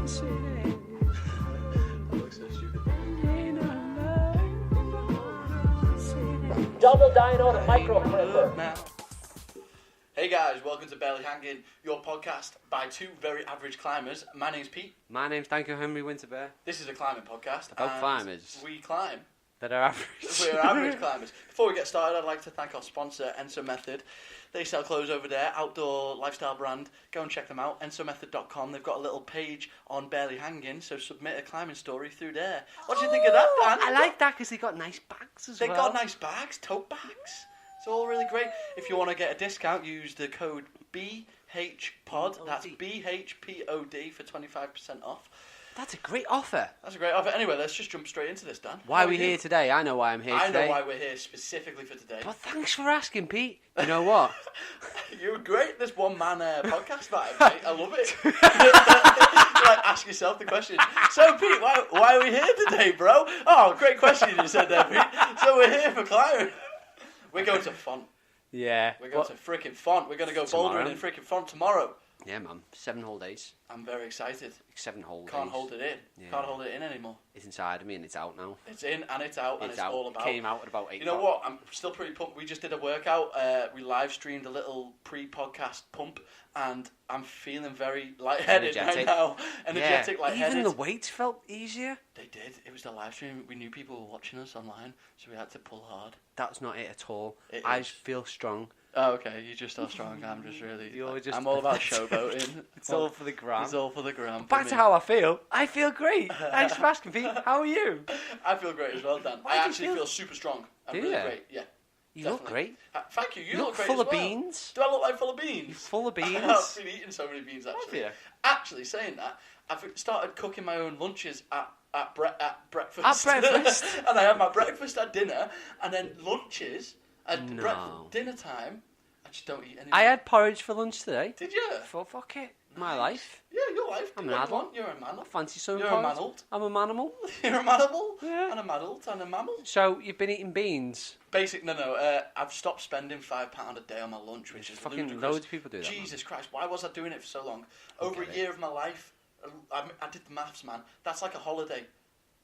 That looks so stupid. Double dino to micro flipper. Hey guys, welcome to Barely Hanging, your podcast by two very average climbers. My name's Pete. My name's Danko Henry Winterbear. This is a climbing podcast. About and climbers. We climb. That are average. We're average climbers. Before we get started, I'd like to thank our sponsor, Enso Method. They sell clothes over there, outdoor lifestyle brand. Go and check them out, ensomethod.com. They've got a little page on Barely Hanging, so submit a climbing story through there. What do you think of that, Dan? I like that because they got nice bags as They've well. got nice bags, tote bags. It's all really great. If you want to get a discount, use the code BHPOD. That's BHPOD for 25% off. That's a great offer. That's a great offer. Anyway, let's just jump straight into this, Dan. Why are we here today? I know why I'm here I today. know why we're here specifically for today. But thanks for asking, Pete. You know what? You're great. This one-man podcast vibe, mate. I love it. Like, ask yourself the question. So, Pete, why are we here today, bro? Oh, great question you said there, Pete. So we're here for climbing. We're going to Font. Yeah. We're going to freaking Font. We're going to go bouldering in freaking Font tomorrow. Yeah, man. 7 whole days. I'm very excited. 7 whole days. Can't hold it in. Yeah. Can't hold it in anymore. It's inside of me and it's out now. It's in and it's out and it's out. all about. It came out at about 8 You know what? I'm still pretty pumped. We just did a workout. We live streamed a little pre-podcast pump, and I'm feeling very lightheaded right now. Energetic, lightheaded. Even the weights felt easier. They did. It was the live stream. We knew people were watching us online, so we had to pull hard. That's not it at all. It I is. feel strong. Oh, okay. You just are strong. I'm just really. You're just I'm all about showboating. It's all for the gram. It's all for the gram. Back to how I feel. I feel great. Thanks for asking, Pete. How are you? I feel great as well, Dan. Why I do you actually feel super strong. I'm Do really you? great. Yeah. You Definitely. look great. Thank you. You look great full as of well. beans. Do I look like full of beans? You're full of beans. I've been eating so many beans actually. Have you? Actually, saying that, I've started cooking my own lunches at breakfast. At breakfast? And I have my breakfast at dinner, and then lunches at No. dinner time. I just don't eat anything. I had porridge for lunch today. Did you? Fuck it. My life. Yeah, your life. I'm Do an what you adult. want. You're a man. I fancy some You're a porridge. manult. I'm a manimal. You're a manimal. Yeah. And a madult and a mammal. So you've been eating beans. No. I've stopped spending £5 a day on my lunch, which is Fucking ludicrous. loads of people do that. Jesus Christ, why was I doing it for so long? Over a year of my life, I did the maths, man. That's like a holiday.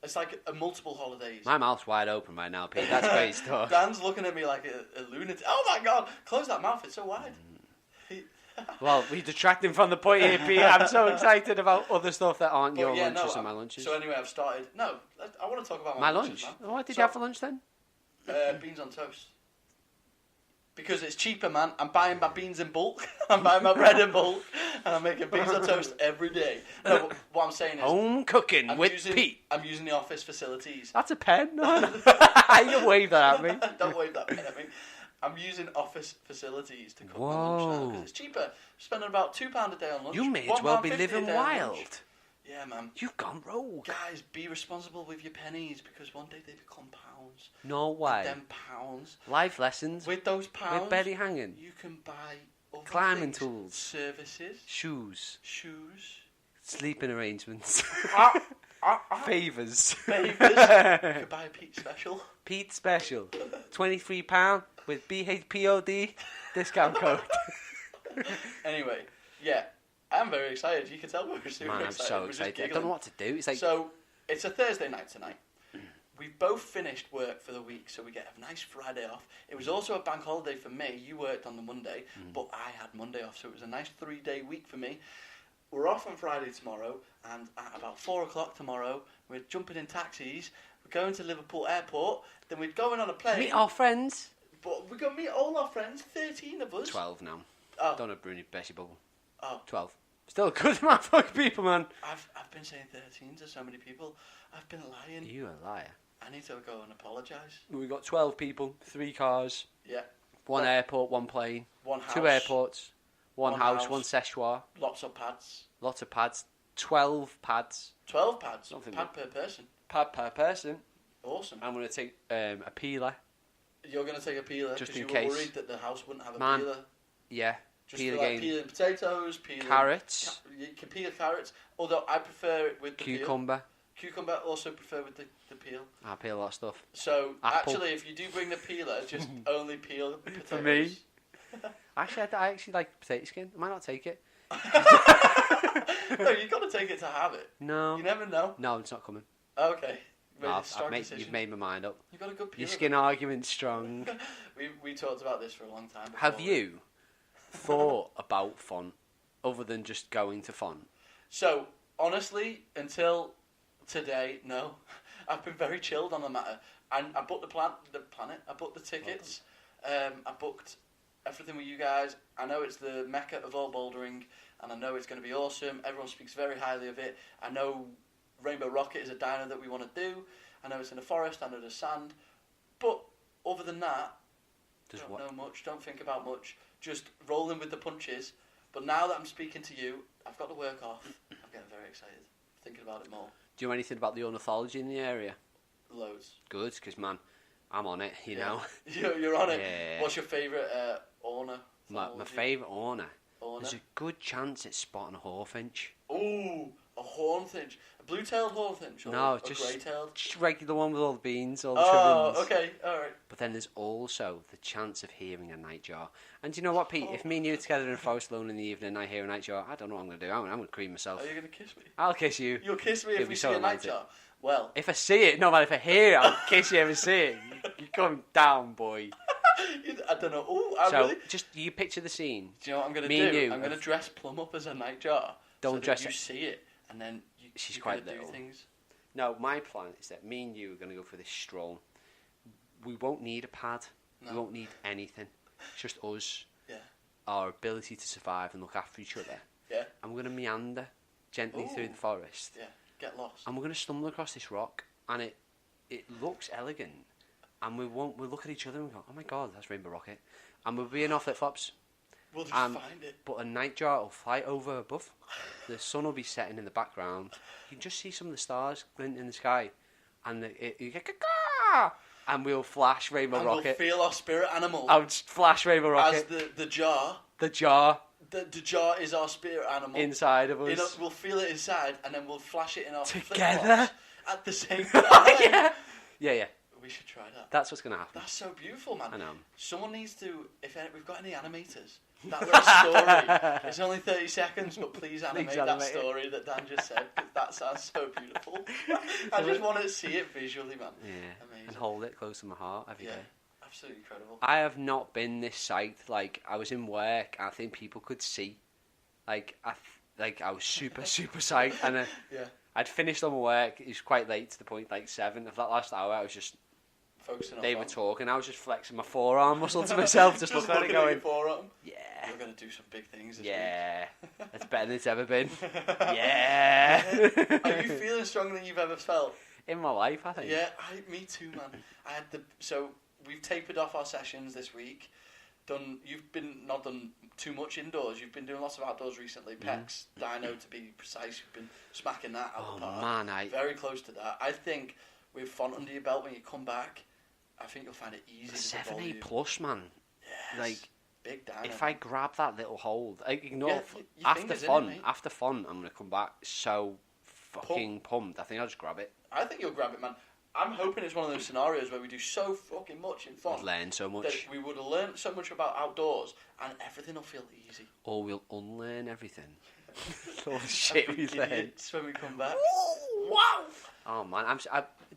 It's like a multiple holidays. My mouth's wide open right now, Pete. That's great stuff. Dan's looking at me like a lunatic. Oh my God, close that mouth, it's so wide. Well, we detracting from the point here, Pete. I'm so excited about other stuff that aren't your lunches and my lunches. So anyway, I've started. No, I want to talk about my lunches, lunch? man. What did you have for lunch then? Beans on toast. Because it's cheaper, man. I'm buying my beans in bulk. I'm buying my bread in bulk. And I'm making beans on toast every day. No, what I'm saying is... Home cooking with Pete. I'm using the office facilities. That's a pen. You wave that at me. Don't wave that pen at me. I'm using office facilities to cook my Whoa. lunch now. Because it's cheaper. I'm spending about £2 a day on lunch. You may as well be £1.50 a living day on wild. lunch. Yeah, man. You've gone rogue. Guys, be responsible with your pennies because one day they become pounds. No way. And then pounds. Life lessons. With those pounds, With belly hanging. you can buy other Climbing things. tools. Services. Shoes. Sleeping arrangements. Favours. Favours. You could buy a Pete Special. Pete Special. £23 with BHPOD discount code. Anyway, yeah. I'm very excited. You can tell we're super Man, I'm excited. so We're just excited. I giggling. don't know what to do. It's like... So, it's a Thursday night tonight. We've both finished work for the week, so we get a nice Friday off. It was also a bank holiday for me. You worked on the Monday, but I had Monday off, so it was a nice 3-day week for me. We're off on Friday tomorrow, and at about 4 o'clock tomorrow, we're jumping in taxis. We're going to Liverpool Airport. Then we're going on a plane. Meet our friends. But we're going to meet all our friends, 13 of us. 12 now. Oh. Don't have Bruni Bessie Bubble. Oh. 12. Still a good amount of fucking people, man. I've been saying 13 to so many people. I've been lying. You a liar. I need to go and apologise. We got 12 people, 3 cars, Yeah. 1 airport, 1 plane, One house. 2 airports, 1 house, house. 1 séchoir, Lots of pads. lots of pads, 12 pads. 12 pads. Something Pad per person. Pad per person. Awesome. I'm going to take a peeler. You're going to take a peeler Just because in you case. were worried that the house wouldn't have a Man, peeler. Yeah, Just peel for like again. peeling potatoes, peeling Carrots. You can peel carrots, although I prefer it with the Cucumber. peel. Cucumber also prefer with the peel. I peel a lot of stuff. So Apple. actually, if you do bring the peeler, just only peel potatoes. For me. Actually, I actually like potato skin. I might not take it. No, you got to take it to have it. No. You never know. No, it's not coming. Okay. No, you've made my mind up. You've got a good peel. Your skin argument's strong. we talked about this for a long time before. Have you thought about font other than just going to font? So, honestly, until today, no. I've been very chilled on the matter. And I booked the planet. I booked the tickets. I booked everything with you guys. I know it's the mecca of all bouldering, and I know it's going to be awesome. Everyone speaks very highly of it. I know Rainbow Rocket is a dino that we want to do. I know it's in the forest. I know there's sand. But other than that, don't know much. Don't think about much. Just rolling with the punches. But now that I'm speaking to you, I've got the work off. I'm getting very excited. Thinking about it more. Do you know anything about the ornithology in the area? Loads. Good, because, man, I'm on it, you know. You're on it. Yeah. What's your favourite orna? My favourite orna? There's a good chance it's spotting a hawfinch. Ooh, a hornfinch. A blue-tailed hornfinch? Or no, a grey-tailed? Just regular one with all the beans, all the trimmings. Oh, okay, alright. But then there's also the chance of hearing a nightjar. And do you know what, Pete? If me and you are together in a forest alone in the evening and I hear a nightjar, I don't know what I'm going to do. I'm going to cream myself. Are you going to kiss me? I'll kiss you. You'll kiss me if we see a nightjar? Well, if I see it, no matter if I hear it, I'll kiss you if I see it. You're coming down, boy. I don't know. Ooh, just you picture the scene. Do you know what I'm going to do? I'm going to dress Plum up as a nightjar. Don't dress you see it, and then she's you're quite do little. Things. No, my plan is that me and you are going to go for this stroll. We won't need a pad. No. We won't need anything. It's just us. Yeah. Our ability to survive and look after each other. Yeah. And we're going to meander gently through the forest. Yeah. Get lost. And we're going to stumble across this rock, and it looks elegant. And we'll look at each other and go, oh my god, that's Rainbow Rocket. And we'll be in our flip-flops. We'll just find it. But a nightjar will fly over above. The sun will be setting in the background. You can just see some of the stars glint in the sky. And you get, and we'll flash Rainbow Rocket. We'll feel our spirit animal. I'll just flash Rainbow Rocket. As the jar. The jar. The jar is our spirit animal. Inside of us. We'll feel it inside, and then we'll flash it in our together at the same time. Yeah. We should try that. That's what's going to happen. That's so beautiful, man. I know. Someone needs to, if we've got any animators, that little story. It's only 30 seconds, but please animate that story that Dan just said, because that sounds so beautiful. I just want to see it visually, man. Yeah. Amazing. And hold it close to my heart every day. Absolutely incredible. I have not been this psyched. Like, I was in work, I think people could see. I was super, super psyched. And I'd finished on my work. It was quite late, to the point, 7. Of that last hour, I was just... They were talking. I was just flexing my forearm muscle to myself, just looking at it going, forearm. Yeah. You're going to do some big things this week. That's better than it's ever been. Yeah. Are you feeling stronger than you've ever felt? In my life, I think. Yeah, me too, man. So we've tapered off our sessions this week. You've not done too much indoors. You've been doing lots of outdoors recently. Pecs, Dino to be precise. You've been smacking that out the park. Man, very close to that. I think with font under your belt when you come back, I think you'll find it easy. 7-8 plus, man. Yes. Big Dino. If I grab that little hold, ignore after font, I'm gonna come back so fucking pumped. I think I'll just grab it. I think you'll grab it, man. I'm hoping it's one of those scenarios where we do so fucking much in font. We'll learn so much. That we would have learned so much about outdoors, and everything will feel easy. Or we'll unlearn everything. All the shit we learned when we come back. Wow! Oh man,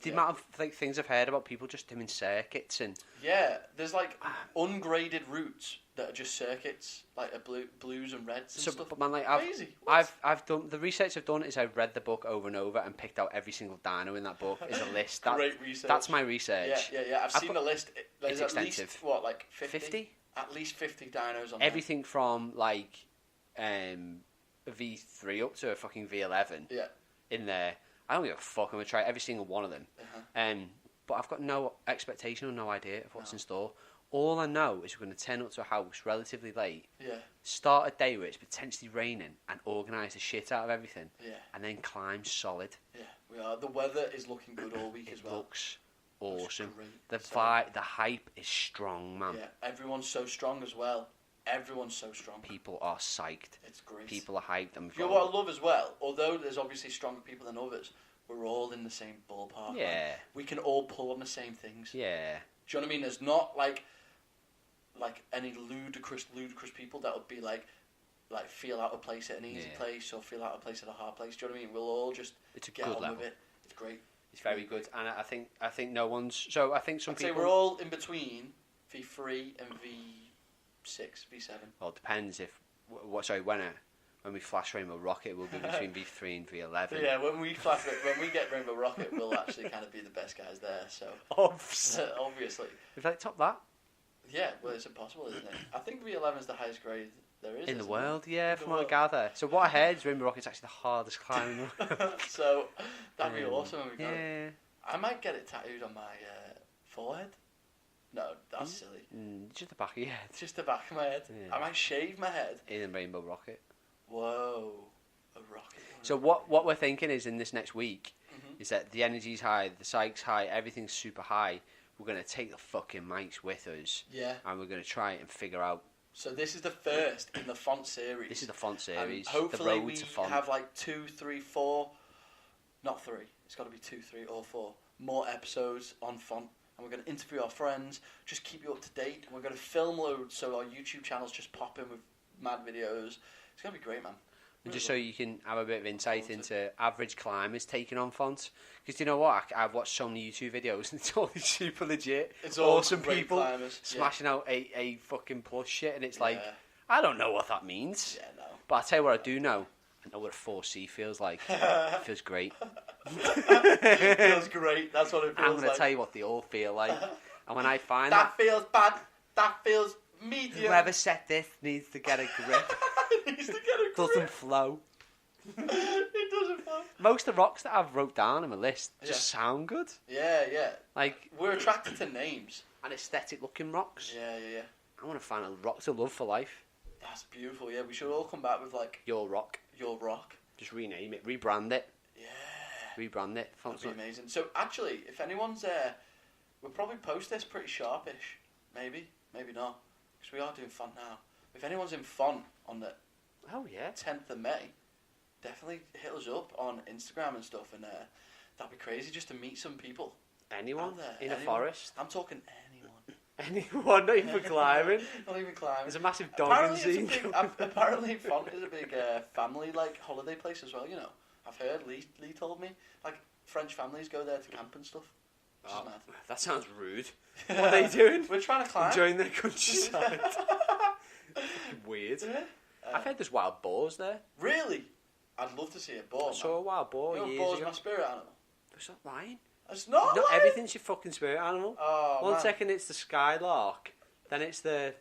the amount of things I've heard about people just doing circuits and there's ungraded routes that are just circuits, like blues and reds and stuff. But man, I've done the research I've done is I've read the book over and over and picked out every single dino in that book is a list. Great research. That's my research. Yeah. I've seen the list. There's it's at extensive. Least 50? At least 50 dinos on everything there. From V3 up to a fucking V11. Yeah. In there. I don't give a fuck. I'm going to try every single one of them. But I've got no expectation or no idea of what's in store. All I know is we're going to turn up to a house relatively late, start a day where it's potentially raining, and organise the shit out of everything, and then climb solid. Yeah, we are. The weather is looking good all week as well. It looks awesome. The hype is strong, man. Yeah, everyone's so strong as well. Everyone's so strong. People are psyched. It's great. People are hyped. You know what I love as well? Although there's obviously stronger people than others, we're all in the same ballpark. Yeah. Man. We can all pull on the same things. Yeah. Do you know what I mean? There's not like any ludicrous people that would be like like feel out of place at an easy place or feel out of place at a hard place. Do you know what I mean? We'll all just get on with it. It's great. It's very good, and I think no one's. So I think some I'd people. say we're all in between V3 and V6, V7. Well, it depends if when we flash Rainbow Rocket, we'll be between V3 and V11. Yeah, when we get Rainbow Rocket, we'll actually kind of be the best guys there. So obviously, if they top that. Yeah, well, it's impossible, isn't it? I think V11 is the highest grade there is in the world. It? Yeah, from what I gather. So what I heard is Rainbow Rocket's actually the hardest climb. So that'd be awesome when we got it. I might get it tattooed on my forehead. No, that's silly. Just the back of your head. Just the back of my head. Yeah. I might shave my head. In Rainbow Rocket. Whoa, a rocket. So what we're thinking is in this next week is that the energy's high, the psych's high, everything's super high. We're going to take the fucking mics with us. Yeah. And we're going to try and figure out. So this is the first in the font series. This is the font series. Hopefully we have like 2, 3, 4, not 3. It's got to be 2, 3 or 4 more episodes on font. And we're going to interview our friends, just keep you up to date. And we're going to film loads so our YouTube channel's just popping with mad videos. It's going to be great, man. And just so you can have a bit of insight into average climbers taking on fonts. Because you know what? I've watched so many YouTube videos and it's all super legit. It's awesome people climbers. Smashing out a fucking plus shit. And it's like, I don't know what that means. Yeah, no. But I'll tell you what I do know. I know what a 4C feels like. It feels great. It feels great. That's what it feels like. I'm going to tell you what they all feel like. And when I find that feels bad. That feels medium. Whoever set this needs to get a grip. Doesn't flow. It doesn't flow. Most of the rocks that I've wrote down on my list just sound good. Yeah, yeah. Like we're attracted to names and aesthetic looking rocks. Yeah, yeah, yeah. I want to find a rock to love for life. That's beautiful. Yeah, we should all come back with like your rock. Your rock. Just rename it, rebrand it. Yeah. Rebrand it. That'd be amazing. So actually, if anyone's there, we'll probably post this pretty sharpish. Maybe, maybe not, because we are doing font now. If anyone's in font on the 10th of May, definitely hit us up on Instagram and stuff, and that'd be crazy just to meet some people. Anyone in a forest? I'm talking anyone. Anyone, not even climbing. Not even climbing. There's a massive dog scene. Apparently, font is a big family like holiday place as well. You know, I've heard Lee told me like French families go there to camp and stuff. Which is mad. That sounds rude. What are they doing? We're trying to climb. Enjoying their countryside. Weird. I've heard there's wild boars there. Really? I'd love to see a boar. I saw a wild boar years boar's ago. my spirit animal. Stop lying. It's not lying. Everything's your fucking spirit animal. Oh, One second it's the skylark, then it's the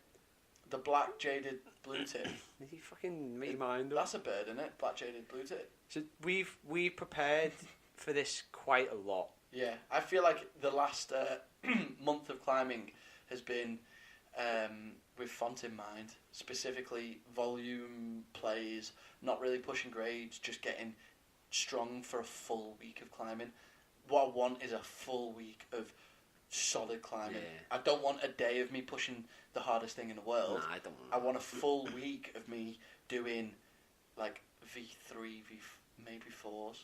black jaded blue tit. You fucking make your mind up. That's a bird, isn't it? Black jaded blue tit. So we've prepared for this quite a lot. Yeah, I feel like the last month of climbing has been with font in mind, specifically volume plays, not really pushing grades, just getting strong for a full week of climbing. What I want is a full week of solid climbing. Yeah. I don't want a day of me pushing the hardest thing in the world. Nah, I don't want I want a full week of me doing like V3, maybe 4s.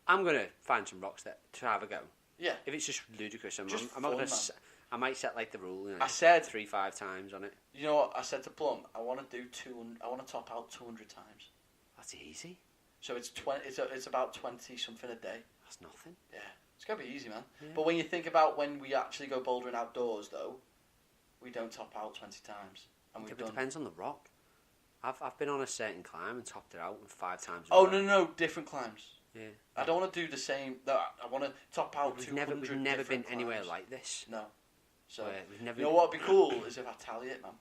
I'm going to find some rocks there to have a go. Yeah. If it's just ludicrous, I'm just not going to... I might set like the rule. You know, I said 3-5 times on it. You know what? I said to Plum, I want to do 200. I want to top out 200 times. That's easy. So it's 20. It's about 20 something a day. That's nothing. Yeah, it's gonna be easy, man. Yeah. But when you think about when we actually go bouldering outdoors, though, we don't top out 20 times, and it depends on the rock. I've been on a certain climb and topped it out 5 times. Oh no, different climbs. Yeah. I don't want to do the same. No, I want to top out. We've never been climbs. Anywhere like this. No. So we've never. You know what would be cool is if I tally it, man.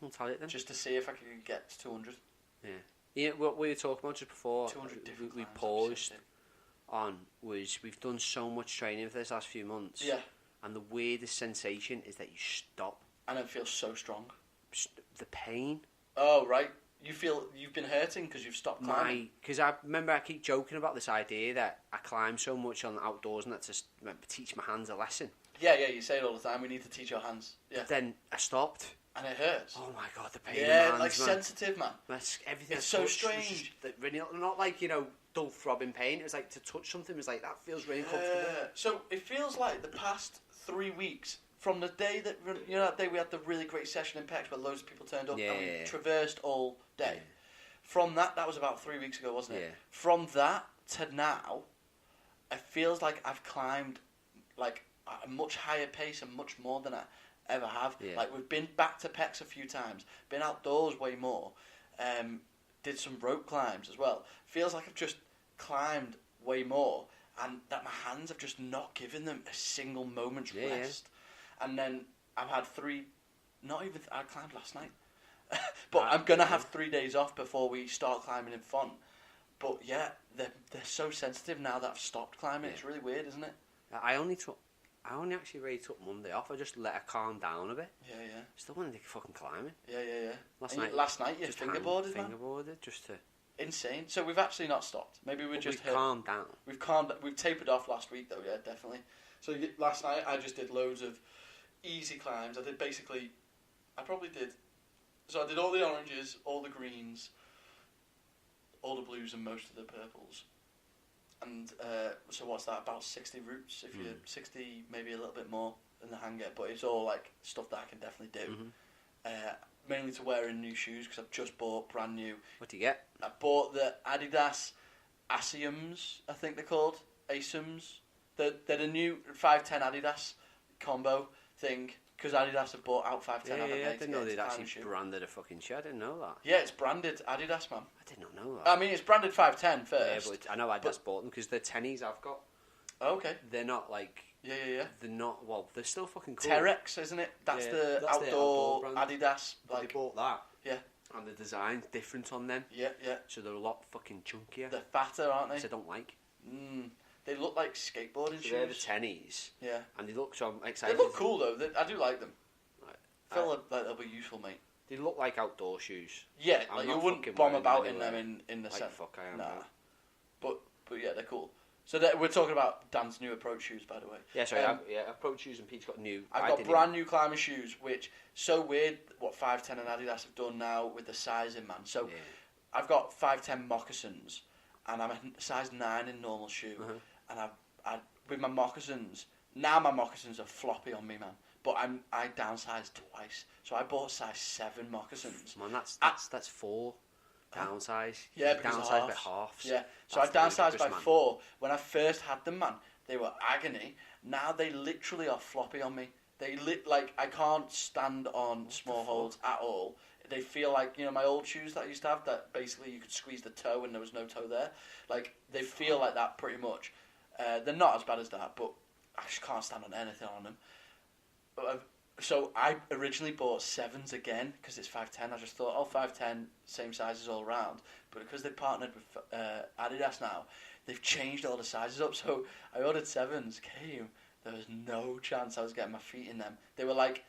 I'll tally it then. Just to see if I can get to 200. Yeah. Yeah. What we were talking about just before 200 different we climbs, paused on was we've done so much training for this last few months. Yeah. And the weirdest sensation is that you stop. And it feels so strong. The pain. Oh right. You feel you've been hurting because you've stopped climbing. Because I remember I keep joking about this idea that I climb so much on the outdoors and that's just teach my hands a lesson. Yeah, you say it all the time. We need to teach our hands. Yeah. But then I stopped. And it hurts. Oh my god, the pain in my hands, like man. Sensitive, man. Everything. It's so strange. Really, not like, dull throbbing pain. It was like to touch something was like, that feels really comfortable. So it feels like the past 3 weeks from the day that that day we had the really great session in Pex where loads of people turned up and we traversed all day. Yeah. From that was about 3 weeks ago, wasn't it? Yeah. From that to now, it feels like I've climbed like at a much higher pace and much more than I ever have. Yeah. Like we've been back to Pex a few times, been outdoors way more, did some rope climbs as well. Feels like I've just climbed way more, and that my hands have just not given them a single moment's rest. And then I've had I climbed last night. But I'm going to have 3 days off before we start climbing in Font. But yeah, they're so sensitive now that I've stopped climbing. Yeah. It's really weird, isn't it? I only actually really took Monday off. I just let her calm down a bit. Yeah. Still wanted to fucking climbing. Yeah. Last night you fingerboarded, man? Fingerboarded, just to... Insane. So we've actually not stopped. Maybe we've calmed down. We've tapered off last week though, yeah, definitely. So last night I just did loads of easy climbs. I did all the oranges, all the greens, all the blues and most of the purples. And so what's that, about 60 routes, if you're 60, maybe a little bit more in the hanger, but it's all like stuff that I can definitely do. Mainly to wear in new shoes because I've just bought brand new. What do you get? I bought the Adidas Asiums, I think they're called. Asiums. They're the new 510 Adidas combo thing because Adidas have bought out 510. Yeah, I didn't know they'd actually branded a fucking shoe. I didn't know that. Yeah, it's branded Adidas, man. I did not know that. I mean, it's branded 510 first. Yeah, but I know Adidas bought them because the tennies I've got. Oh, okay. They're not like... Yeah. They're not... Well, they're still fucking cool. Terex, isn't it? That's the outdoor Adidas. They bought that. Yeah. And the design's different on them. Yeah. So they're a lot fucking chunkier. They're fatter, aren't they? Which I don't like. They look like skateboarding shoes. They're the tennies. Yeah. And they look... So I'm excited. They look cool, though. I do like them. I feel like they'll be useful, mate. They look like outdoor shoes. Yeah, like you wouldn't bomb about in them in the like fuck I am. Nah. But yeah, they're cool. So we're talking about Dan's new approach shoes, by the way. Yeah, sorry. Approach shoes and Pete's got new. I've got brand new climbing shoes, which so weird what 510 and Adidas have done now with the sizing, man. So I've got 510 moccasins, and I'm a size 9 in normal shoe, and I with my moccasins. Now my moccasins are floppy on me, man. But I downsized twice, so I bought size 7 moccasins. Man, that's 4 downsize. Yeah, because downsized by halves. Yeah, so I downsized by 4. When I first had them, man, they were agony. Now they literally are floppy on me. They like I can't stand on small holds at all. They feel like my old shoes that I used to have that basically you could squeeze the toe and there was no toe there. Like they feel like that pretty much. They're not as bad as that, but I just can't stand on anything on them. So I originally bought 7s again because it's 510. I just thought, 510, same sizes all around. But because they've partnered with Adidas now, they've changed all the sizes up. So I ordered 7s, came. There was no chance I was getting my feet in them. They were like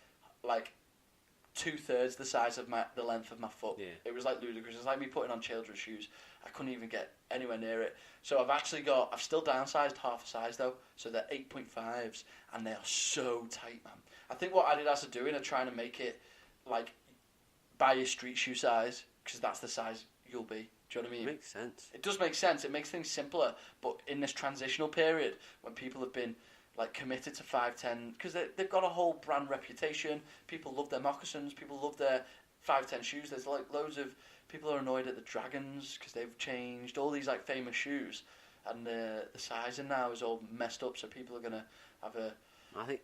2/3 the size of the length of my foot. Yeah. It was like ludicrous. It was like me putting on children's shoes. I couldn't even get anywhere near it. So I've still downsized half a size though. So they're 8.5s and they are so tight, man. I think what Adidas are doing are trying to make it like buy your street shoe size because that's the size you'll be. Do you know what I mean? It makes sense. It does make sense. It makes things simpler. But in this transitional period when people have been like committed to 510 because they've got a whole brand reputation. People love their moccasins. People love their 510 shoes. There's like loads of people are annoyed at the Dragons because they've changed all these like famous shoes, and the sizing now is all messed up. So people are gonna have a. I think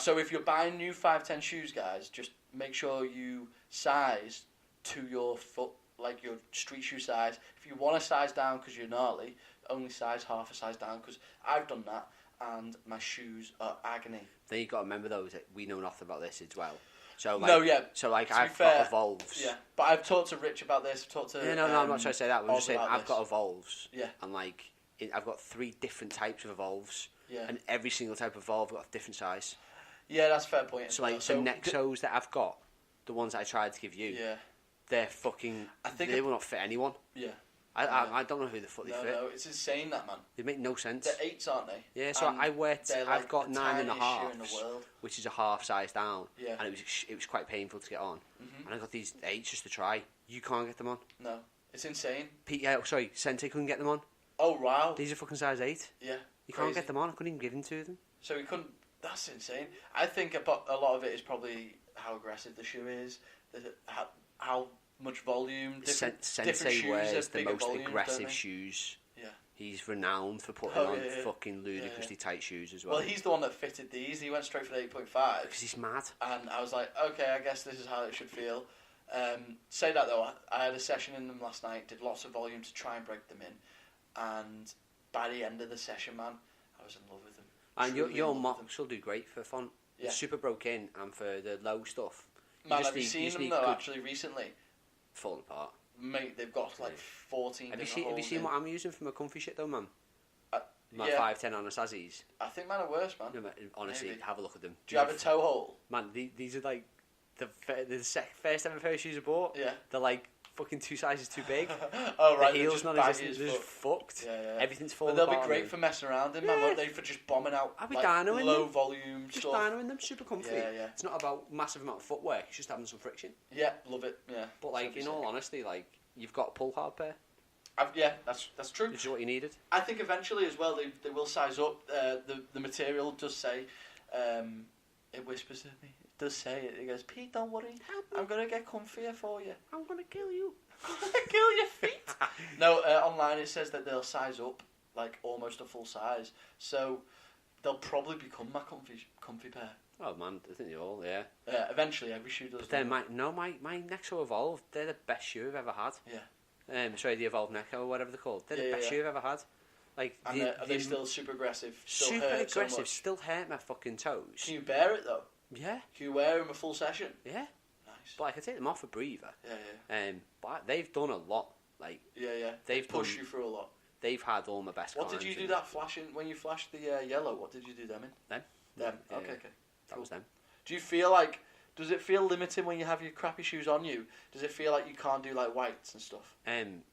So if you're buying new 510 shoes, guys, just make sure you size to your foot, like your street shoe size. If you want to size down because you're gnarly, only size half a size down because I've done that. And my shoes are agony. Then you got to remember though that we know nothing about this as well. So So I've got Evolves. Yeah, but I've talked to Rich about this. I've talked to. No, I'm not trying to say that. I'm just saying I've got Evolves. Yeah. And I've got 3 different types of Evolves. Yeah. And every single type of Evolve got a different size. Yeah, that's a fair point. So the Nexos that I've got, the ones that I tried to give you. Yeah. They're fucking. They will not fit anyone. Yeah. I don't know who the fuck they fit. No, it's insane that, man. They make no sense. They're 8s, aren't they? Yeah, so I've got 9.5, in the world. which is a half size down. Yeah. And it was quite painful to get on. Mm-hmm. And I got these 8s just to try. You can't get them on. No, it's insane. Sente couldn't get them on. Oh wow. These are fucking size 8. Yeah. You can't get them on. I couldn't even give them to them. So we couldn't. That's insane. I think a lot of it is probably how aggressive the shoe is, how much volume. Different Sensei shoes wears have the bigger most volumes, aggressive don't they? shoes. Yeah. He's renowned for putting on fucking ludicrously tight shoes as well. Well, he's the one that fitted these. He went straight for the 8.5. Because he's mad. And I was like, okay, I guess this is how it should feel. Say that though, I had a session in them last night, did lots of volume to try and break them in. And by the end of the session, man, I was in love with them. And your mocks will do great for font. Yeah. Super broke in, and for the low stuff. Man, have you seen them though, actually, recently? Falling apart. Mate, they've got like 14 Have you seen what I'm using for my comfy shit though, man? My yeah. 510 Anastasi's. I think mine are worse, man. No, honestly, Maybe. have a look at them. Do you have a toe hole? Man, these are like the first ever pair of shoes I bought. Yeah. They're like fucking 2 sizes too big. Oh right, the heel's not existent. They're just fucked. Yeah. Everything's falling apart. But they'll apart. be great for messing around in, man, won't they? For just bombing out I'll be like, low volume just stuff. dynoing them, super comfy. Yeah. It's not about massive amount of footwork. It's just having some friction. Yeah, love it. Yeah. But like, in all honesty, like you've got a pull hard pair. Yeah, that's true. Which is what you needed. I think eventually as well they will size up. The material does say, it whispers at me. It does say it. It goes, Pete, don't worry. I'm gonna get comfier for you. I'm gonna kill you. I'm gonna kill your feet. No, online it says that they'll size up like almost a full size. So they'll probably become my comfy pair. Oh man, I think they all, yeah. Eventually, every shoe does. But then my Nexo Evolve, they're the best shoe I've ever had. Yeah. Sorry, the Evolve Necco or whatever they're called. They're the best shoe I've ever had. Like, and are they still super aggressive? Super aggressive, still hurt my fucking toes. Can you bear it though? Yeah. Can you wear them a full session? Yeah. Nice. But I could take them off a breather. Yeah. But they've done a lot. Like. Yeah. They've pushed you through a lot. They've had all my best. What did you do that flashing when you flashed the yellow? What did you do them in? Them. Okay. That was them. Do you feel like? Does it feel limiting when you have your crappy shoes on you? Does it feel like you can't do like whites and stuff?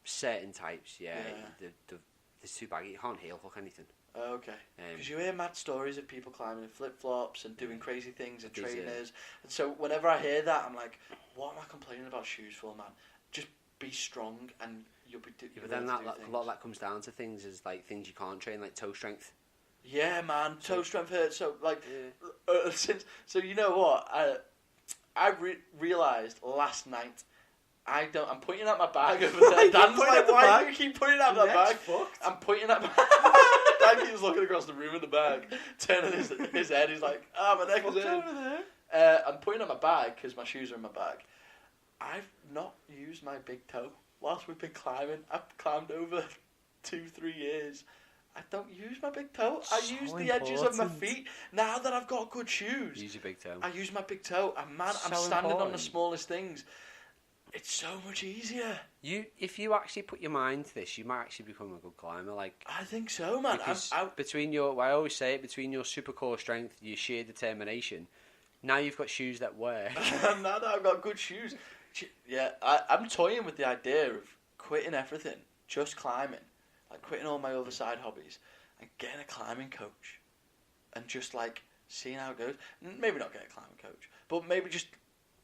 Certain types, yeah. They're too baggy. You can't heel hook anything. Okay. Because you hear mad stories of people climbing in flip flops and doing crazy things and trainers. And so whenever I hear that, I'm like, what am I complaining about shoes for, man? Just be strong and you'll be. But then a lot of that comes down to things things you can't train, like toe strength. Yeah, man, toe strength hurts. So so you know what? I realised last night. I'm pointing at my bag over there. Dan's like, why do you keep pointing at my bag? I'm pointing at my Dan keeps looking across the room at the bag, turning his head. He's like, my neck is over there. I'm pointing at my bag because my shoes are in my bag. I've not used my big toe whilst we've been climbing. I've climbed over 2-3 years. I don't use my big toe. I use the edges of my feet. Now that I've got good shoes, use your big toe. I use my big toe. And man, I'm standing on the smallest things. It's so much easier. If you actually put your mind to this, you might actually become a good climber. Like, I think so, man. Because I always say it, between your super core strength, your sheer determination, now you've got shoes that work. Now that I've got good shoes, yeah, I'm toying with the idea of quitting everything, just climbing. Like quitting all my other side hobbies and getting a climbing coach and just like seeing how it goes. Maybe not get a climbing coach, but maybe just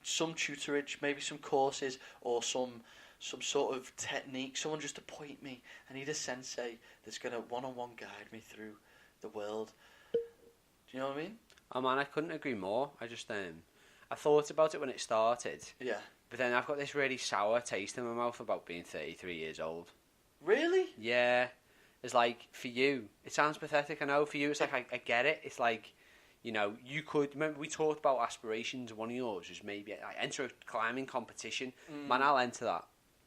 some tutorage, maybe some courses or some sort of technique. Someone just to point me. I need a sensei that's going to one-on-one guide me through the world. Do you know what I mean? Oh man, I couldn't agree more. I just I thought about it when it started. Yeah. But then I've got this really sour taste in my mouth about being 33 years old. Really? Yeah. It's like, for you, it sounds pathetic, I know. For you, it's like, I get it. It's like, you know, you could... Remember, we talked about aspirations. One of yours was maybe enter a climbing competition. Man, I'll enter that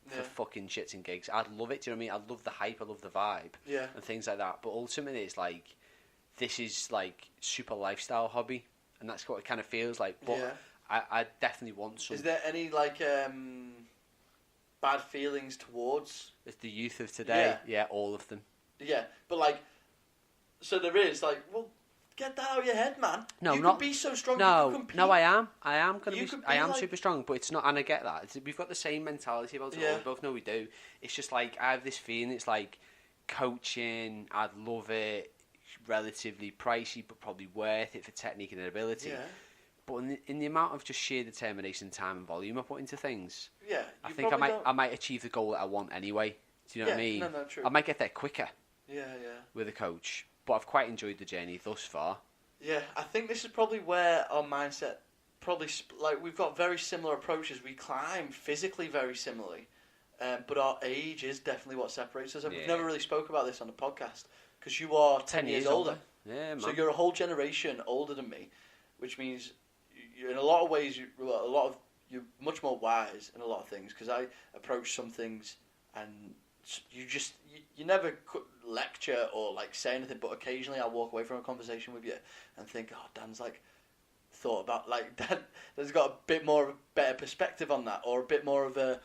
for fucking shits and gigs. I'd love it, do you know what I mean? I love the hype, I love the vibe. Yeah. And things like that. But ultimately, it's like, this is like super lifestyle hobby. And that's what it kind of feels like. But I definitely want some... Is there any, like... bad feelings towards the youth of today? Yeah, all of them. Yeah, but like, so there is like, well, get that out of your head, man. No, you can be so strong. No, you can compete. no, I am gonna You be. could be I am like- super strong, but it's not. And I get that. We've got the same mentality about it. Yeah. All. We both know we do. It's just like I have this feeling. It's like coaching. I'd love it. Relatively pricey, but probably worth it for technique and ability. Yeah. But in the amount of just sheer determination, time, and volume I put into things, Yeah. I think I might achieve the goal that I want anyway. Do you know what I mean? No, true. I might get there quicker. Yeah. With a coach, but I've quite enjoyed the journey thus far. Yeah, I think this is probably where our mindset like we've got very similar approaches. We climb physically very similarly, but our age is definitely what separates us. And we've never really spoke about this on the podcast because you are 10 years older. Yeah, man. So you're a whole generation older than me, which means in a lot of ways you're much more wise in a lot of things because I approach some things and you never lecture or like say anything, but occasionally I'll walk away from a conversation with you and think, oh, Dan's like thought about like Dan's got a bit more of a better perspective on that, or a bit more of a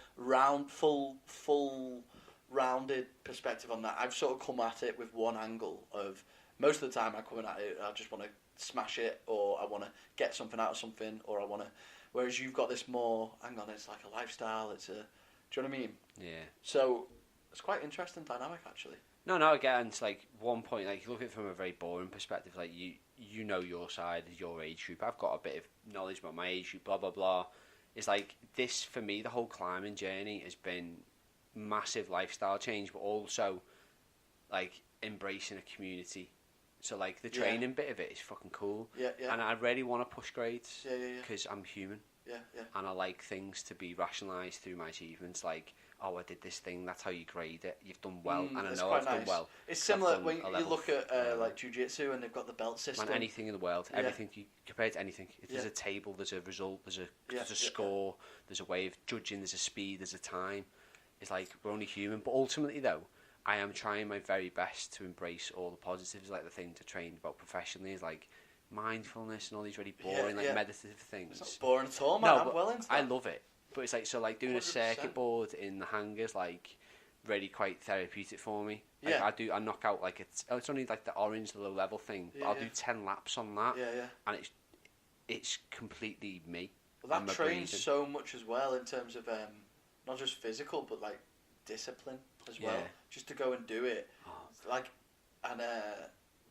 full rounded perspective on that. I've sort of come at it with one angle of most of the time I come at it, I just want to smash it, or I want to get something out of something, or I want to. Whereas you've got this more, hang on, it's like a lifestyle. It's a, do you know what I mean? Yeah. So it's quite interesting dynamic actually. No, again, it's like one point, like you look at it from a very boring perspective, like you know your side, your age group. I've got a bit of knowledge about my age group, blah blah blah. It's like this for me. The whole climbing journey has been massive lifestyle change, but also like embracing a community. So like the training bit of it is fucking cool. Yeah. And I really want to push grades. Yeah. Because I'm human. Yeah. And I like things to be rationalised through my achievements. Like, oh, I did this thing. That's how you grade it. You've done well, and I know I've done well. It's similar when you look at like jiu-jitsu and they've got the belt system. Man, anything in the world, everything you compared to anything. If there's a table, there's a result, there's a score, there's a way of judging, there's a speed, there's a time. It's like we're only human, but ultimately though, I am trying my very best to embrace all the positives. Like the thing to train about professionally is like mindfulness and all these really boring meditative things. It's not boring at all, man. No, I'm well into that. I love it. But it's like, so like doing 100%. A circuit board in the hangers, like really quite therapeutic for me. Like, I knock out like it's only like the orange low level thing, but I'll do 10 laps on that. And it's completely me. Well, that trains so much as well in terms of not just physical but like discipline as well. Just to go and do it, like, and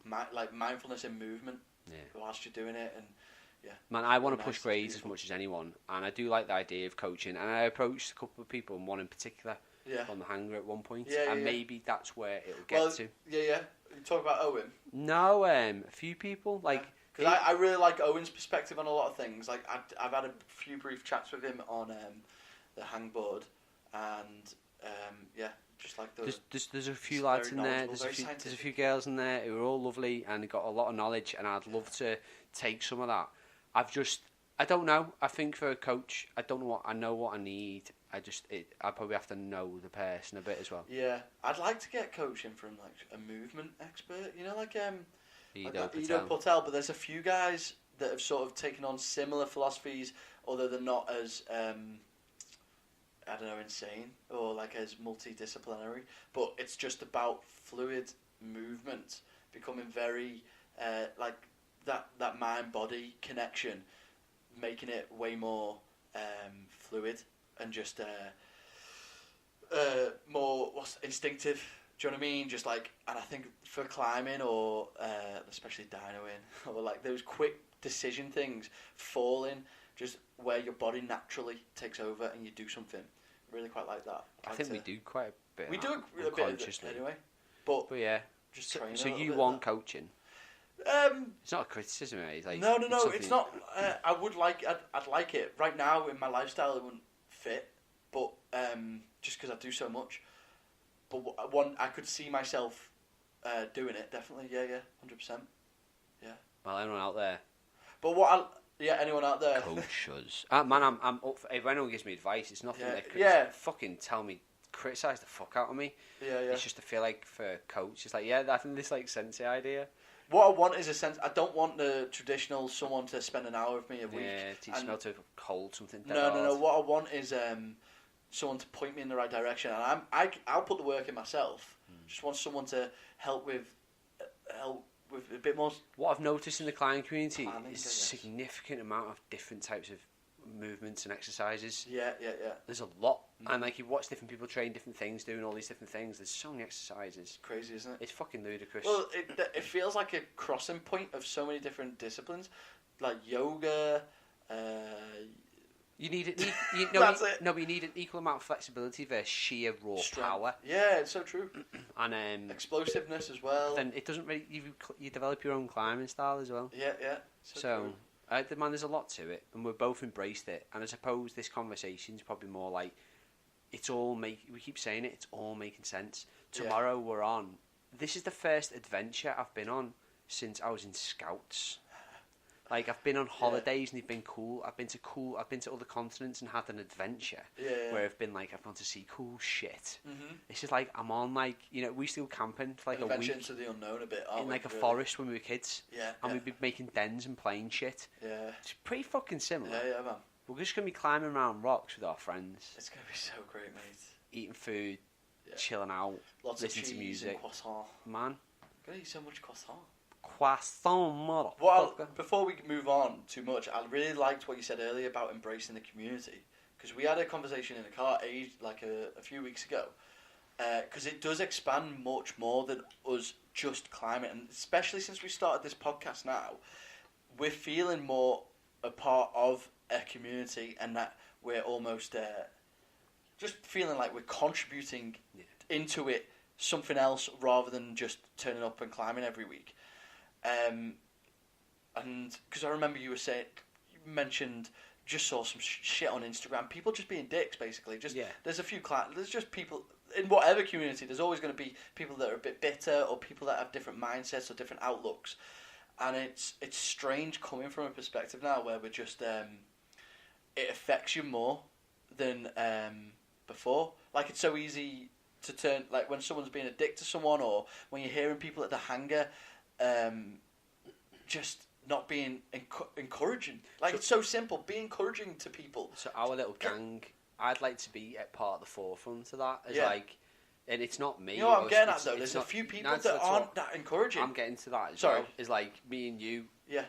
like mindfulness in movement whilst you're doing it. And man, I want to push grades as much as anyone, and I do like the idea of coaching. And I approached a couple of people, and one in particular on the hanger at one point, and maybe that's where it'll get to. You talk about Owen. No, a few people like. Because I really like Owen's perspective on a lot of things. Like I've had a few brief chats with him on the hangboard, and just like there's a few lads in there. There's a few girls in there who are all lovely and got a lot of knowledge, and I'd love to take some of that. I don't know. I think for a coach, I don't know I know what I need. I probably have to know the person a bit as well. Yeah, I'd like to get coaching from like a movement expert. You know, like Ido Patel. But there's a few guys that have sort of taken on similar philosophies, although they're not as I don't know, insane or like as multidisciplinary. But it's just about fluid movement, becoming very like that mind-body connection, making it way more fluid and just more instinctive. Do you know what I mean? Just like, and I think for climbing or especially dynoing or like those quick decision things, falling, just where your body naturally takes over and you do something. Really quite like that. I think we do quite a bit. We do a bit of it anyway. But yeah, just train. So you want coaching? It's not a criticism, eh? Like, no, it's not. I'd like it. Right now in my lifestyle, it wouldn't fit, but just because I do so much. But I could see myself doing it definitely. Yeah, 100%. Yeah. Well, anyone out there? But anyone out there? Coach us. Man, I'm up for, if anyone gives me advice, it's nothing fucking tell me, criticise the fuck out of me. Yeah. It's just to feel like for a coach, it's like, I think this like sensei idea. What I want is a sense. I don't want the traditional someone to spend an hour with me a week. Yeah, teach me how to hold something. No. What I want is someone to point me in the right direction, and I'll put the work in myself. Just want someone to help with a bit more. What I've noticed in the climbing community is a significant amount of different types of movements and exercises. Yeah. There's a lot, and like you watch different people train different things, doing all these different things. There's so many exercises. It's crazy, isn't it? It's fucking ludicrous. Well, it feels like a crossing point of so many different disciplines, like yoga, You need it. That's it. No, but you need an equal amount of flexibility versus sheer raw power. Yeah, it's so true. And explosiveness as well. Then it doesn't really. You develop your own climbing style as well. Yeah, yeah. So man, there's a lot to it, and we've both embraced it. And I suppose this conversation is probably more like we keep saying it. It's all making sense. Tomorrow we're on. This is the first adventure I've been on since I was in Scouts. Like, I've been on holidays and they've been cool. I've been to other continents and had an adventure. Where I've gone to see cool shit. Mm-hmm. It's just like, I'm on, like, we still camping for like a week. Adventure into the unknown a bit, in like a forest when we were kids. Yeah. And we'd be making dens and playing shit. Yeah. It's pretty fucking similar. Yeah, man. We're just going to be climbing around rocks with our friends. It's going to be so great, mate. Eating food, chilling out, listening to music. And croissant. Man. I'm going to eat so much croissant. Croissant, motherfucker. Well, before we move on too much, I really liked what you said earlier about embracing the community, because we had a conversation in the car a few weeks ago, because it does expand much more than us just climbing, and especially since we started this podcast now, we're feeling more a part of a community, and that we're almost just feeling like we're contributing into it something else rather than just turning up and climbing every week. And because I remember you mentioned just saw some shit on Instagram, people just being dicks basically. There's a few there's just people in whatever community. There's always going to be people that are a bit bitter or people that have different mindsets or different outlooks, and it's strange coming from a perspective now where we're just it affects you more than before. Like, it's so easy to turn, like when someone's being a dick to someone, or when you're hearing people at the hangar. Just not being encouraging. Like, it's so simple. Be encouraging to people. So our little gang, I'd like to be at part of the forefront of that. And it's not me. You know what I'm getting at, though? There's a few people that aren't that encouraging. I'm getting to that as well. It's like me and you. Yeah.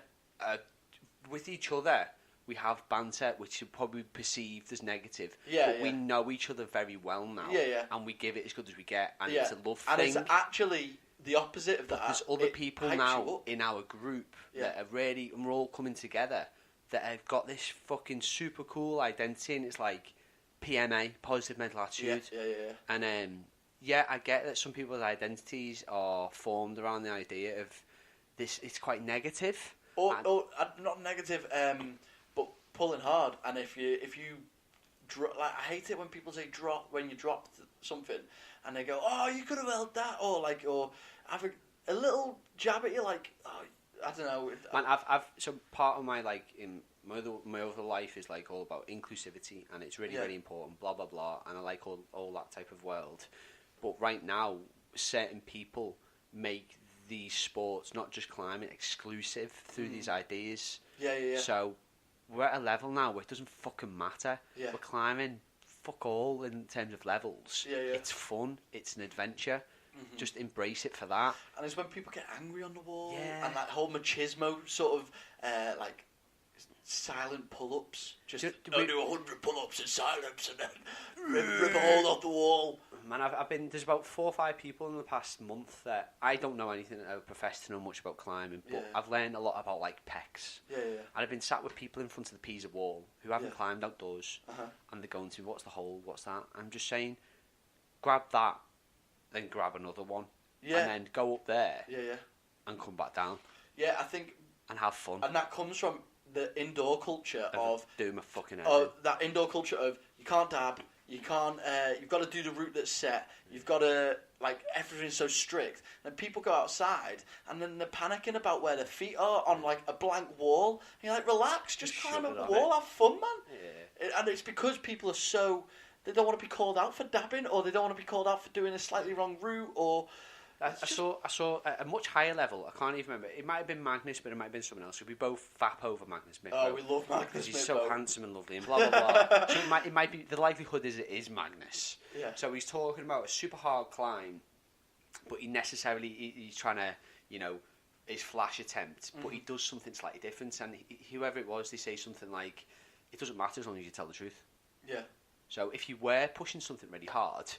With each other, we have banter, which is probably perceived as negative. Yeah, but we know each other very well now. Yeah, yeah. And we give it as good as we get. And it's a love thing. And it's actually the opposite of that. There's other people now in our group that are really, and we're all coming together, that have got this fucking super cool identity, and it's like PMA, positive mental attitude. Yeah. And I get that some people's identities are formed around the idea of this. It's quite negative, or not negative, but pulling hard. And if you drop, like, I hate it when people say drop when you drop something, and they go, "Oh, you could have held that," or have a little jab at you, like, oh, I don't know. Man, I've so part of my in my other life is like all about inclusivity, and it's really very important. Blah blah blah, and I like all that type of world. But right now, certain people make these sports, not just climbing, exclusive through these ideas. Yeah. So we're at a level now where it doesn't fucking matter. Yeah. We're climbing fuck all in terms of levels. Yeah. It's fun. It's an adventure. Mm-hmm. Just embrace it for that. And it's when people get angry on the wall, yeah. and that whole machismo sort of silent pull-ups. Just do 100 pull-ups in silence and then rip a hole off the wall. Man, there's about 4 or 5 people in the past month that I don't know anything that I would profess to know much about climbing, but I've learned a lot about pecs. Yeah. And I've been sat with people in front of the Pisa wall who haven't climbed outdoors, and they're going to, what's the hole, what's that? I'm just saying, grab that, then grab another one, and then go up there, and come back down. Yeah, I think, and have fun. And that comes from the indoor culture of doing my fucking head. That indoor culture of you can't dab, you can't. You've got to do the route that's set. You've got to everything's so strict. And people go outside and then they're panicking about where their feet are on a blank wall. And you're like, relax, just climb up the wall, have fun, man. Yeah. And it's because people are so. They don't want to be called out for dabbing, or they don't want to be called out for doing a slightly wrong route, or... I saw at a much higher level. I can't even remember. It might have been Magnus, but it might have been someone else. We both fap over Magnus Smith. Oh, we love Magnus because he's Smith, so handsome and lovely and blah blah blah. So it might be the likelihood is it is Magnus. Yeah. So he's talking about a super hard climb, but he's trying to his flash attempt, but he does something slightly different. And whoever it was, they say something like, "It doesn't matter as long as you tell the truth." Yeah. So if you were pushing something really hard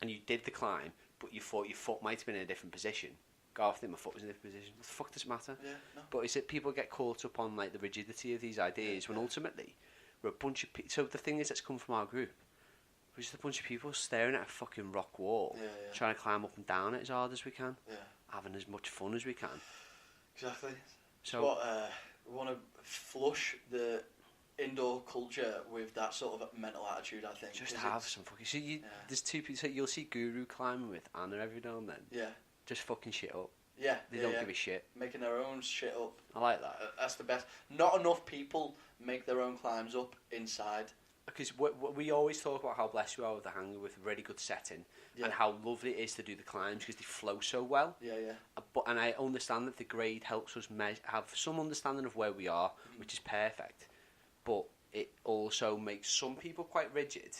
and you did the climb, but you thought your foot might have been in a different position, go, I think my foot was in a different position. What the fuck does it matter? Yeah, no. But is it people get caught up on the rigidity of these ideas when ultimately we're a bunch of so the thing is that's come from our group, we're just a bunch of people staring at a fucking rock wall, trying to climb up and down it as hard as we can, having as much fun as we can. Exactly. So we want to flush the indoor culture with that sort of mental attitude, I think. Just have some fucking... So there's two people... So you'll see Guru climbing with Anna every now and then. Yeah. Just fucking shit up. Yeah. They don't give a shit. Making their own shit up. I like that. That's the best. Not enough people make their own climbs up inside. Because we always talk about how blessed we are with the hangar with a really good setting and how lovely it is to do the climbs because they flow so well. Yeah, yeah. And I understand that the grade helps us have some understanding of where we are, which is perfect. But it also makes some people quite rigid,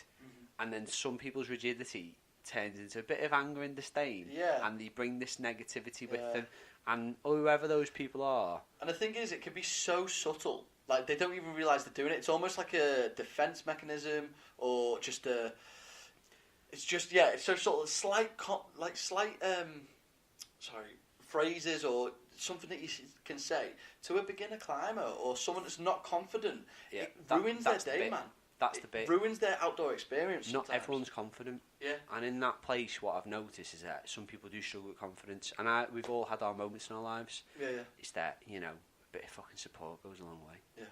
and then some people's rigidity turns into a bit of anger and disdain, and they bring this negativity with them, and whoever those people are. And the thing is, it can be so subtle, like they don't even realise they're doing it. It's almost like a defence mechanism, or just a... It's just, it's so sort of slight phrases or something that you can say to a beginner climber or someone that's not confident. Yeah, it ruins their day, man. That's the bit. It ruins their outdoor experience. Not sometimes. Everyone's confident. Yeah. And in that place, what I've noticed is that some people do struggle with confidence. And we've all had our moments in our lives. Yeah, yeah. It's that, a bit of fucking support goes a long way. Yeah.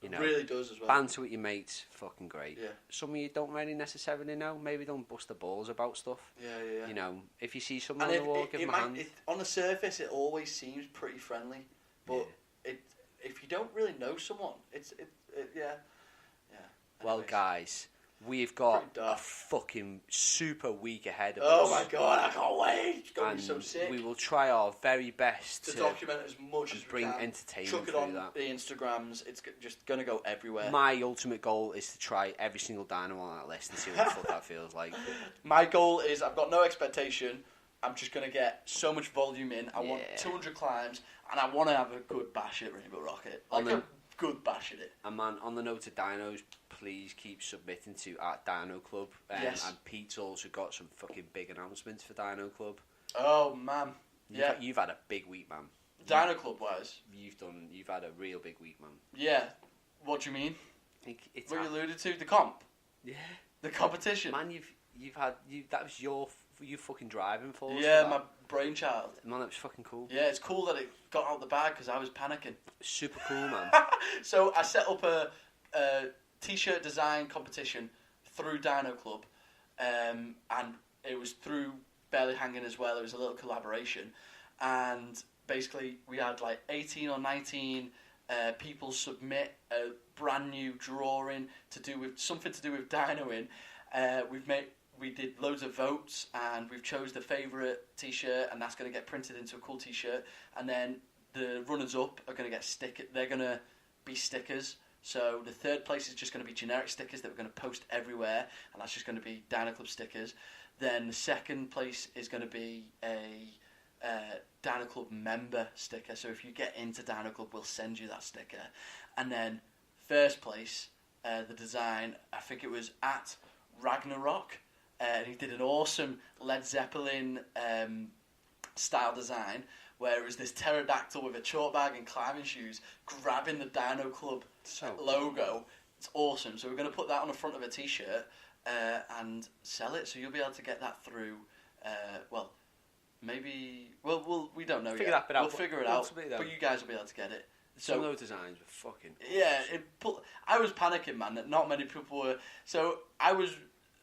It really does as well. Banter with your mates, fucking great. Yeah. Some of you don't really necessarily know. Maybe don't bust the balls about stuff. Yeah, yeah. If you see someone on the wall, give them a hand. On the surface, it always seems pretty friendly, but if you don't really know someone, yeah. Well, guys, we've got a fucking super week ahead of us. Oh my god, I can't wait! It's gonna be so sick. We will try our very best to document as much as we bring can. entertainment Chuck it on the Instagrams. It's just gonna go everywhere. My ultimate goal is to try every single dino on that list and see what the fuck that feels like. My goal is I've got no expectation. I'm just gonna get so much volume in. I want 200 climbs, and I want to have a good bash at Rainbow Rocket. Good bash at it. And man, on the note of dinos, please keep submitting to @Dino Club. Yes. And Pete's also got some fucking big announcements for Dino Club. Oh man, you've had a big week, man. Dino Club wise, you've had a real big week, man. Yeah. What do you mean? It's what you alluded to, the comp. Yeah. The competition. Man, that was your fucking driving force. Yeah, my brainchild. Man, that was fucking cool. Yeah, it's cool that it got out the bag because I was panicking. Super cool, man. So I set up a t-shirt design competition through Dino Club, and it was through Barely Hanging as well. It was a little collaboration, and basically we had like 18 or 19 people submit a brand new drawing to do with dinoing. We did loads of votes, and we've chose the favourite t-shirt, and that's going to get printed into a cool t-shirt. And then the runners-up are going to get They're going to be stickers. So the third place is just going to be generic stickers that we're going to post everywhere, and that's just going to be Dino Club stickers. Then the second place is going to be a Dino Club member sticker. So if you get into Dino Club, we'll send you that sticker. And then first place, the design, I think it was at Ragnarok. And he did an awesome Led Zeppelin style design where it was this pterodactyl with a chalk bag and climbing shoes grabbing the Dino Club logo. It's awesome. So we're going to put that on the front of a t-shirt and sell it. So you'll be able to get that through, we don't know yet. We'll figure it out, but you guys will be able to get it. Some of those designs were fucking awesome. Yeah, I was panicking, man, that not many people were. So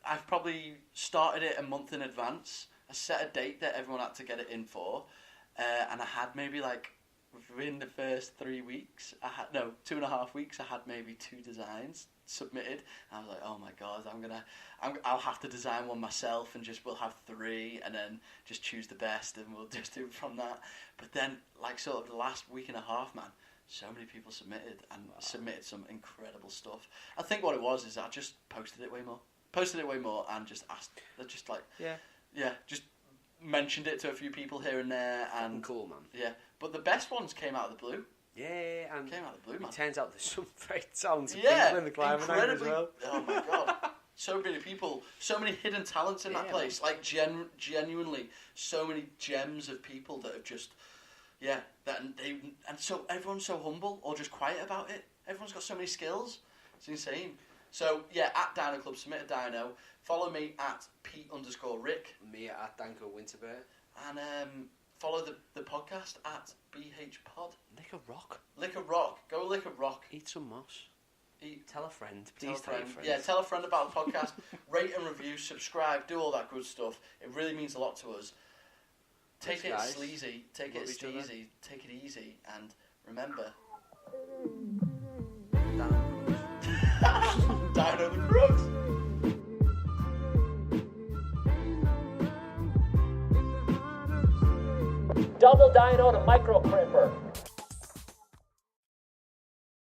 I've probably started it a month in advance. I set a date that everyone had to get it in for, and I had maybe within the first 3 weeks, 2.5 weeks, I had maybe 2 designs submitted. And I was like, oh my god, I'll have to design one myself, and we'll have 3, and then just choose the best, and we'll just do it from that. But then, sort of the last week and a half, man, so many people submitted submitted some incredible stuff. I think what it was is I just posted it way more and just asked, just mentioned it to a few people here and there. And cool, man. Yeah, but the best ones came out of the blue. Yeah, and came out of the blue, man. It turns out there's some very talented people in the climbing as well. Oh my god, so many people, so many hidden talents in that place. Man. Genuinely, so many gems of people that have just, so everyone's so humble or just quiet about it. Everyone's got so many skills. It's insane. So, yeah, at Dino Club, submit a dino. Follow me at Pete_Rick. Me at Danko Winterberg. And follow the podcast at BHPod. Lick a rock. Lick a rock. Go lick a rock. Eat some moss. Tell a friend. Please tell a friend. Yeah, tell a friend about the podcast. Rate and review, subscribe, do all that good stuff. It really means a lot to us. Take it sleazy. Take it sleazy. Take it easy. And remember... Dino the Crooks. Double Dino to micro crimper.